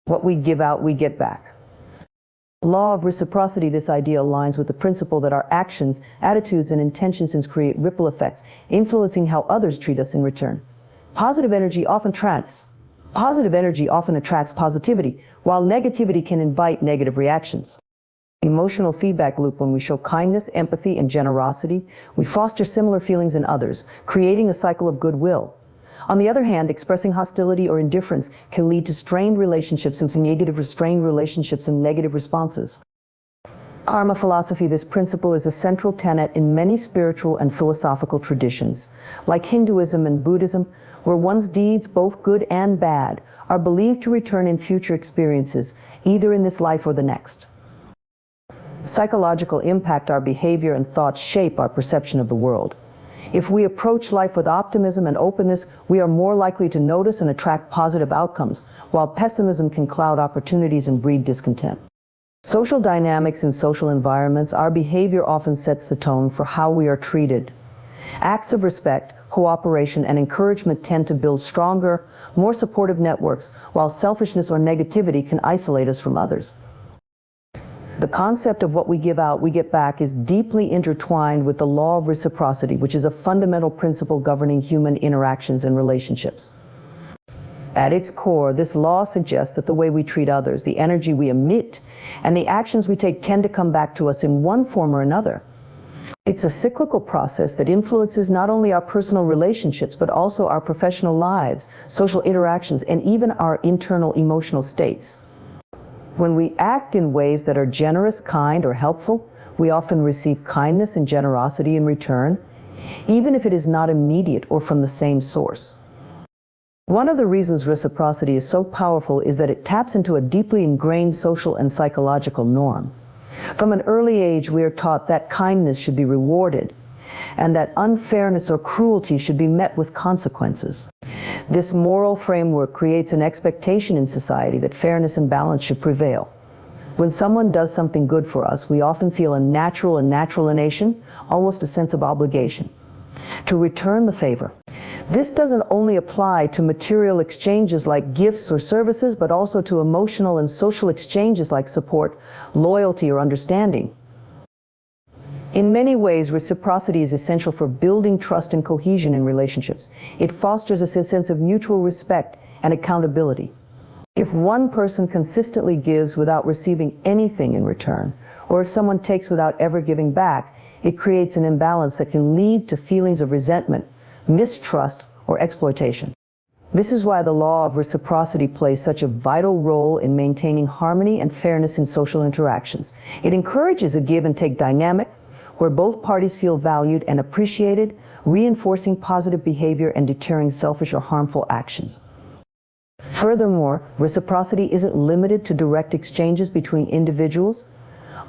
What we give out, we get back. Law of reciprocity, this idea aligns with the principle that our actions, attitudes, and intentions create ripple effects, influencing how others treat us in return. Positive energy often attracts positivity, while negativity can invite negative reactions. Emotional feedback loop: when we show kindness, empathy, and generosity, we foster similar feelings in others, creating a cycle of goodwill. On the other hand, expressing hostility or indifference can lead to strained relationships and negative responses. Karma philosophy: this principle is a central tenet in many spiritual and philosophical traditions, like Hinduism and Buddhism, where one's deeds, both good and bad, are believed to return in future experiences, either in this life or the next. Psychological impact: our behavior and thoughts shape our perception of the world. If we approach life with optimism and openness, we are more likely to notice and attract positive outcomes, while pessimism can cloud opportunities and breed discontent. Social dynamics in social environments: our behavior often sets the tone for how we are treated. Acts of respect, cooperation, and encouragement tend to build stronger, more supportive networks, while selfishness or negativity can isolate us from others. The concept of what we give out, we get back is deeply intertwined with the law of reciprocity, which is a fundamental principle governing human interactions and relationships. At its core, this law suggests that the way we treat others, the energy we emit, and the actions we take tend to come back to us in one form or another. It's a cyclical process that influences not only our personal relationships, but also our professional lives, social interactions, and even our internal emotional states. When we act in ways that are generous, kind, or helpful, we often receive kindness and generosity in return, even if it is not immediate or from the same source. One of the reasons reciprocity is so powerful is that it taps into a deeply ingrained social and psychological norm. From an early age, we are taught that kindness should be rewarded, and that unfairness or cruelty should be met with consequences. This moral framework creates an expectation in society that fairness and balance should prevail. When someone does something good for us, we often feel a natural inclination, almost a sense of obligation, to return the favor. This doesn't only apply to material exchanges like gifts or services, but also to emotional and social exchanges like support, loyalty, or understanding. In many ways, reciprocity is essential for building trust and cohesion in relationships. It fosters a sense of mutual respect and accountability. If one person consistently gives without receiving anything in return, or if someone takes without ever giving back, it creates an imbalance that can lead to feelings of resentment, mistrust, or exploitation. This is why the law of reciprocity plays such a vital role in maintaining harmony and fairness in social interactions. It encourages a give and take dynamic where both parties feel valued and appreciated, reinforcing positive behavior and deterring selfish or harmful actions. Furthermore, reciprocity isn't limited to direct exchanges between individuals.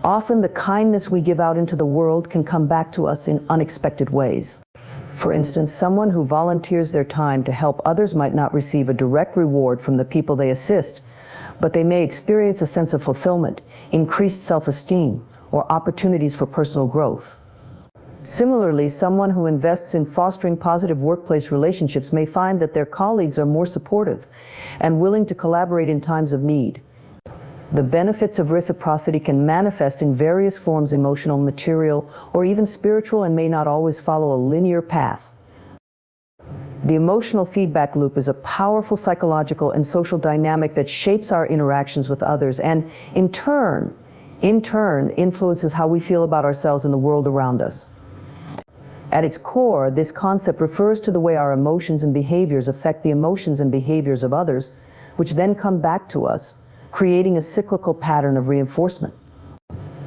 Often the kindness we give out into the world can come back to us in unexpected ways. For instance, someone who volunteers their time to help others might not receive a direct reward from the people they assist, but they may experience a sense of fulfillment, increased self-esteem, or opportunities for personal growth. Similarly, someone who invests in fostering positive workplace relationships may find that their colleagues are more supportive and willing to collaborate in times of need. The benefits of reciprocity can manifest in various forms: emotional, material, or even spiritual, and may not always follow a linear path. The emotional feedback loop is a powerful psychological and social dynamic that shapes our interactions with others and, in turn, influences how we feel about ourselves and the world around us. At its core, this concept refers to the way our emotions and behaviors affect the emotions and behaviors of others, which then come back to us, creating a cyclical pattern of reinforcement.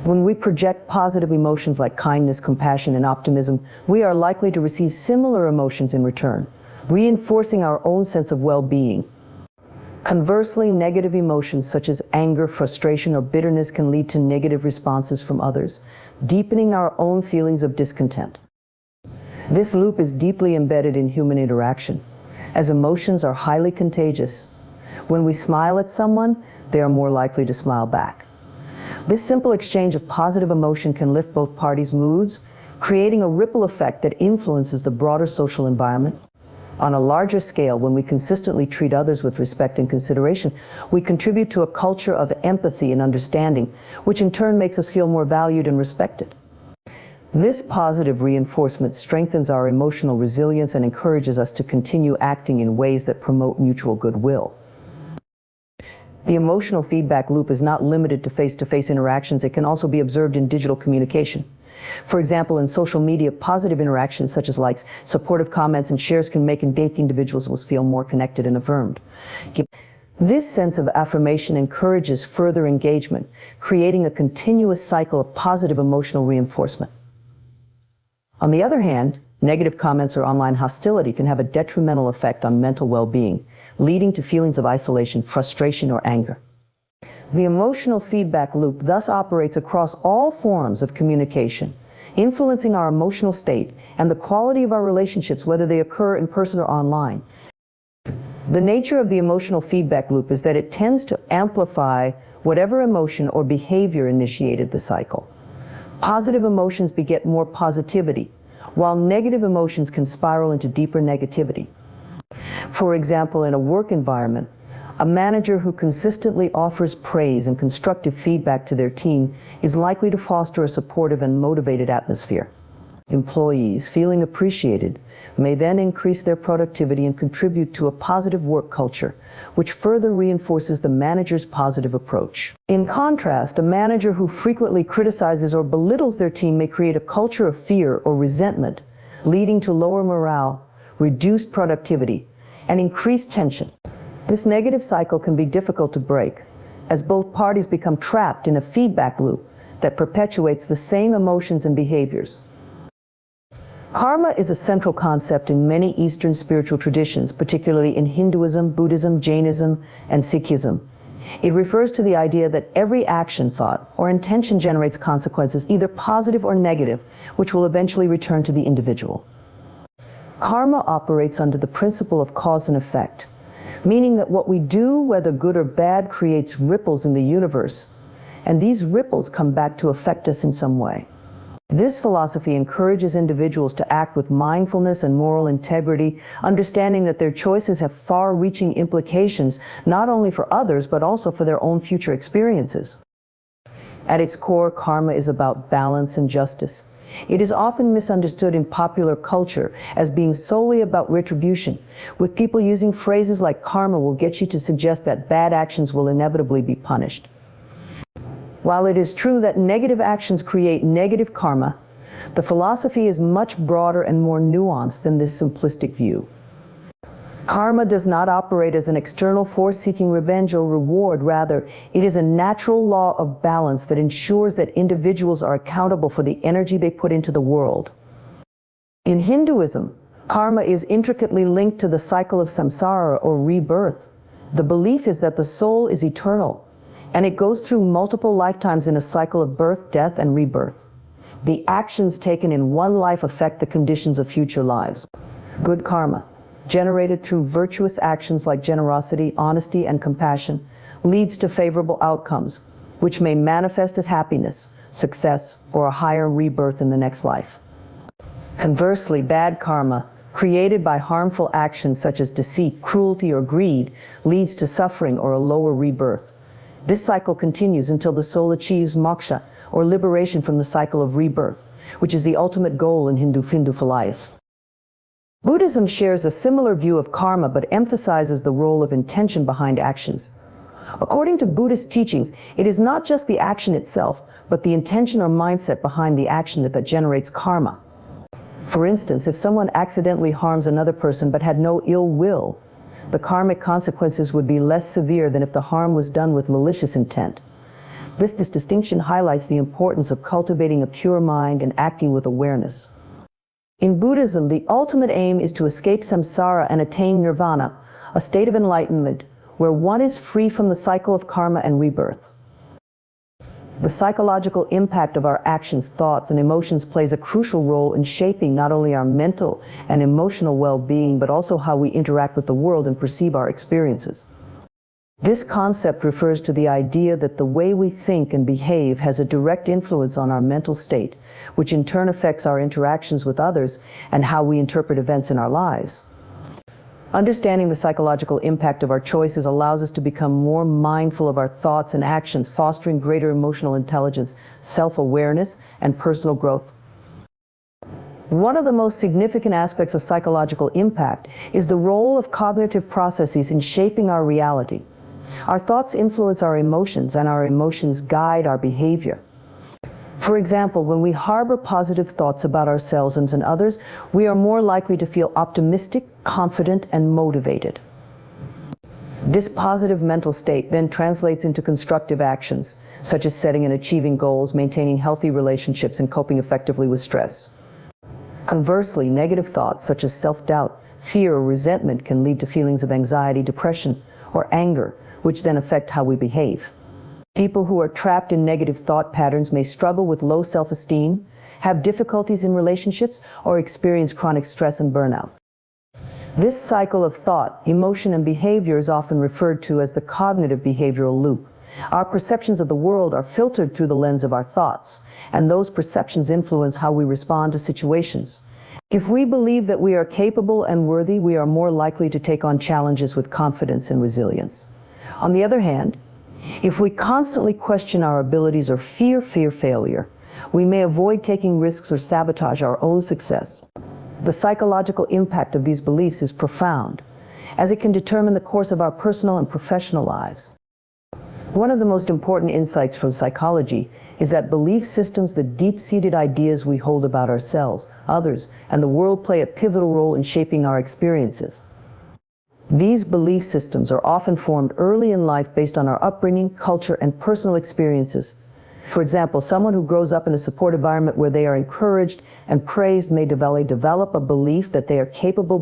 When we project positive emotions like kindness, compassion, and optimism, we are likely to receive similar emotions in return, reinforcing our own sense of well-being. Conversely, negative emotions such as anger, frustration, or bitterness can lead to negative responses from others, deepening our own feelings of discontent. This loop is deeply embedded in human interaction, as emotions are highly contagious. When we smile at someone, they are more likely to smile back. This simple exchange of positive emotion can lift both parties' moods, creating a ripple effect that influences the broader social environment. On a larger scale, when we consistently treat others with respect and consideration, we contribute to a culture of empathy and understanding, which in turn makes us feel more valued and respected. This positive reinforcement strengthens our emotional resilience and encourages us to continue acting in ways that promote mutual goodwill. The emotional feedback loop is not limited to face-to-face interactions. It can also be observed in digital communication. For example, in social media, positive interactions such as likes, supportive comments, and shares can make individuals feel more connected and affirmed. This sense of affirmation encourages further engagement, creating a continuous cycle of positive emotional reinforcement. On the other hand, negative comments or online hostility can have a detrimental effect on mental well-being, leading to feelings of isolation, frustration, or anger. The emotional feedback loop thus operates across all forms of communication, influencing our emotional state and the quality of our relationships, whether they occur in person or online. The nature of the emotional feedback loop is that it tends to amplify whatever emotion or behavior initiated the cycle. Positive emotions beget more positivity, while negative emotions can spiral into deeper negativity. For example, in a work environment, a manager who consistently offers praise and constructive feedback to their team is likely to foster a supportive and motivated atmosphere. Employees, feeling appreciated, may then increase their productivity and contribute to a positive work culture, which further reinforces the manager's positive approach. In contrast, a manager who frequently criticizes or belittles their team may create a culture of fear or resentment, leading to lower morale, reduced productivity, and increased tension. This negative cycle can be difficult to break, as both parties become trapped in a feedback loop that perpetuates the same emotions and behaviors. Karma is a central concept in many Eastern spiritual traditions, particularly in Hinduism, Buddhism, Jainism, and Sikhism. It refers to the idea that every action, thought, or intention generates consequences, either positive or negative, which will eventually return to the individual. Karma operates under the principle of cause and effect, meaning that what we do, whether good or bad, creates ripples in the universe, and these ripples come back to affect us in some way. This philosophy encourages individuals to act with mindfulness and moral integrity, understanding that their choices have far-reaching implications not only for others but also for their own future experiences. At its core, karma is about balance and justice. It is often misunderstood in popular culture as being solely about retribution, with people using phrases like karma will get you to suggest that bad actions will inevitably be punished. While it is true that negative actions create negative karma, the philosophy is much broader and more nuanced than this simplistic view. Karma does not operate as an external force seeking revenge or reward. Rather, it is a natural law of balance that ensures that individuals are accountable for the energy they put into the world. In Hinduism, karma is intricately linked to the cycle of samsara or rebirth. The belief is that the soul is eternal, and it goes through multiple lifetimes in a cycle of birth, death, and rebirth. The actions taken in one life affect the conditions of future lives. Good karma, generated through virtuous actions like generosity, honesty, and compassion, leads to favorable outcomes, which may manifest as happiness, success, or a higher rebirth in the next life. Conversely, bad karma, created by harmful actions such as deceit, cruelty, or greed, leads to suffering or a lower rebirth. This cycle continues until the soul achieves moksha, or liberation from the cycle of rebirth, which is the ultimate goal in Hindu philosophy. Buddhism shares a similar view of karma but emphasizes the role of intention behind actions. According to Buddhist teachings, it is not just the action itself, but the intention or mindset behind the action that generates karma. For instance, if someone accidentally harms another person but had no ill will, the karmic consequences would be less severe than if the harm was done with malicious intent. This distinction highlights the importance of cultivating a pure mind and acting with awareness. In Buddhism, the ultimate aim is to escape samsara and attain nirvana, a state of enlightenment where one is free from the cycle of karma and rebirth. The psychological impact of our actions, thoughts, and emotions plays a crucial role in shaping not only our mental and emotional well-being, but also how we interact with the world and perceive our experiences. This concept refers to the idea that the way we think and behave has a direct influence on our mental state, which in turn affects our interactions with others and how we interpret events in our lives. Understanding the psychological impact of our choices allows us to become more mindful of our thoughts and actions, fostering greater emotional intelligence, self-awareness, and personal growth. One of the most significant aspects of psychological impact is the role of cognitive processes in shaping our reality. Our thoughts influence our emotions, and our emotions guide our behavior. For example, when we harbor positive thoughts about ourselves and others, we are more likely to feel optimistic, confident, and motivated. This positive mental state then translates into constructive actions, such as setting and achieving goals, maintaining healthy relationships, and coping effectively with stress. Conversely, negative thoughts such as self-doubt, fear, or resentment can lead to feelings of anxiety, depression, or anger, which then affect how we behave. People who are trapped in negative thought patterns may struggle with low self-esteem, have difficulties in relationships, or experience chronic stress and burnout. This cycle of thought, emotion, and behavior is often referred to as the cognitive behavioral loop. Our perceptions of the world are filtered through the lens of our thoughts, and those perceptions influence how we respond to situations. If we believe that we are capable and worthy, we are more likely to take on challenges with confidence and resilience. On the other hand, if we constantly question our abilities or fear failure, we may avoid taking risks or sabotage our own success. The psychological impact of these beliefs is profound, as it can determine the course of our personal and professional lives. One of the most important insights from psychology is that belief systems, the deep-seated ideas we hold about ourselves, others, and the world, play a pivotal role in shaping our experiences. These belief systems are often formed early in life based on our upbringing, culture, and personal experiences. For example, someone who grows up in a support environment where they are encouraged and praised may develop a belief that they are capable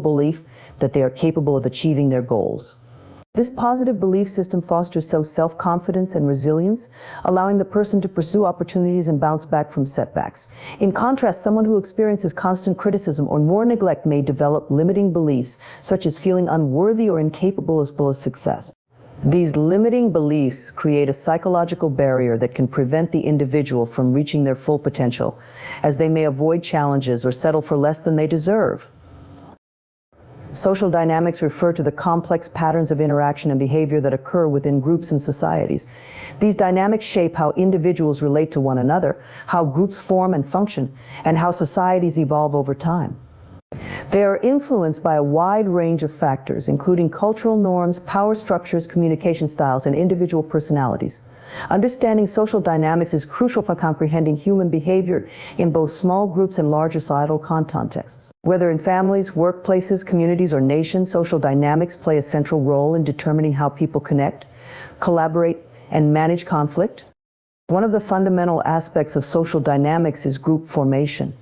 of achieving their goals. This positive belief system fosters self-confidence and resilience, allowing the person to pursue opportunities and bounce back from setbacks. In contrast, someone who experiences constant criticism or more neglect may develop limiting beliefs, such as feeling unworthy or incapable of success. These limiting beliefs create a psychological barrier that can prevent the individual from reaching their full potential, as they may avoid challenges or settle for less than they deserve. Social dynamics refer to the complex patterns of interaction and behavior that occur within groups and societies. These dynamics shape how individuals relate to one another, how groups form and function, and how societies evolve over time. They are influenced by a wide range of factors, including cultural norms, power structures, communication styles, and individual personalities. Understanding social dynamics is crucial for comprehending human behavior in both small groups and larger societal contexts. Whether in families, workplaces, communities, or nations, social dynamics play a central role in determining how people connect, collaborate, and manage conflict. One of the fundamental aspects of social dynamics is group formation.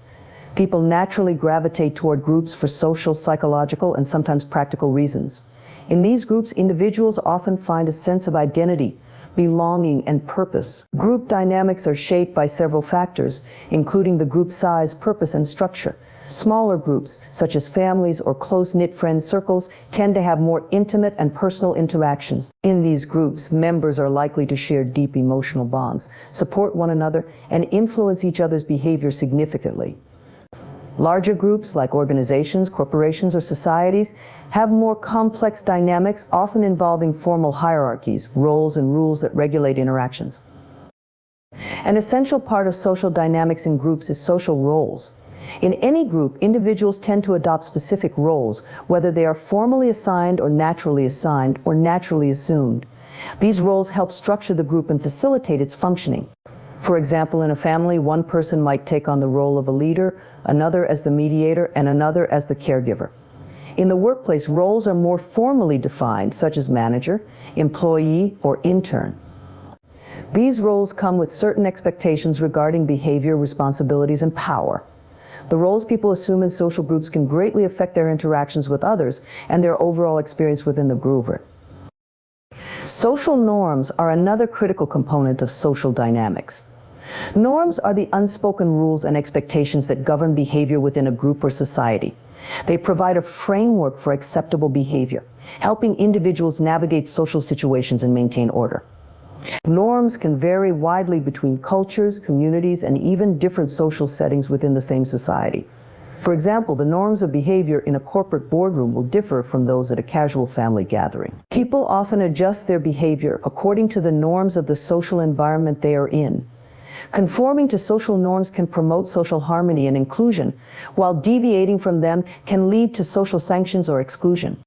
People naturally gravitate toward groups for social, psychological, and sometimes practical reasons. In these groups, individuals often find a sense of identity, belonging, and purpose. Group dynamics are shaped by several factors, including the group size, purpose, and structure. Smaller groups, such as families or close-knit friend circles, tend to have more intimate and personal interactions. In these groups, members are likely to share deep emotional bonds, support one another, and influence each other's behavior significantly. Larger groups, like organizations, corporations, or societies, have more complex dynamics, often involving formal hierarchies, roles, and rules that regulate interactions. An essential part of social dynamics in groups is social roles. In any group, individuals tend to adopt specific roles, whether they are formally assigned or naturally assumed. These roles help structure the group and facilitate its functioning. For example, in a family, one person might take on the role of a leader, another as the mediator, and another as the caregiver. In the workplace, roles are more formally defined, such as manager, employee, or intern. These roles come with certain expectations regarding behavior, responsibilities, and power. The roles people assume in social groups can greatly affect their interactions with others and their overall experience within the group. Social norms are another critical component of social dynamics. Norms are the unspoken rules and expectations that govern behavior within a group or society. They provide a framework for acceptable behavior, helping individuals navigate social situations and maintain order. Norms can vary widely between cultures, communities, and even different social settings within the same society. For example, the norms of behavior in a corporate boardroom will differ from those at a casual family gathering. People often adjust their behavior according to the norms of the social environment they are in. Conforming to social norms can promote social harmony and inclusion, while deviating from them can lead to social sanctions or exclusion.